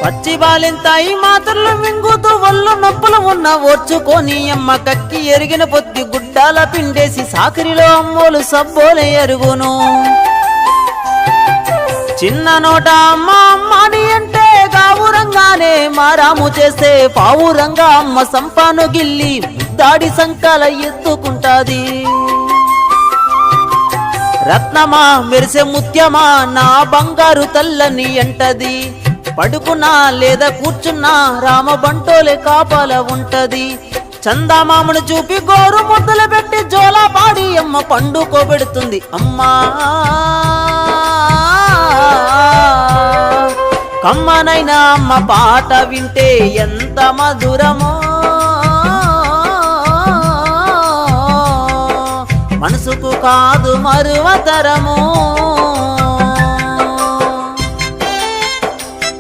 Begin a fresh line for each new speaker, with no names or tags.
పచ్చి బాలింతాయి మాత్రలు మింగుతూ ఒళ్ళు నొప్పులు ఉన్న ఓర్చుకొని అమ్మ కక్కి ఎరిగిన పొత్తి గుడ్డాల పిండేసి సాకరిలో అమ్మోలు సబ్బోలే ఎరుగును. చిన్న నోట అమ్మ అమ్మని అంటే గావురంగానే మారాము చేస్తే పావురంగా అమ్మ సంపాను గిల్లి దాడి సంకాల ఎత్తుకుంటాది. రత్నమా మెరిసే ముత్యమా నా బంగారు తల్లని అంటది. పడుకున్నా లేదా కూర్చున్నా రామ బంటోలే కాపాల ఉంటది. చందామామను చూపి గోరు ముద్దలు పెట్టి జోలా పాడి అమ్మ పండుకోబెడుతుంది. అమ్మా కమ్మనైనా అమ్మ పాట వింటే ఎంత మధురమో, మనసుకు కాదు మరువతరము.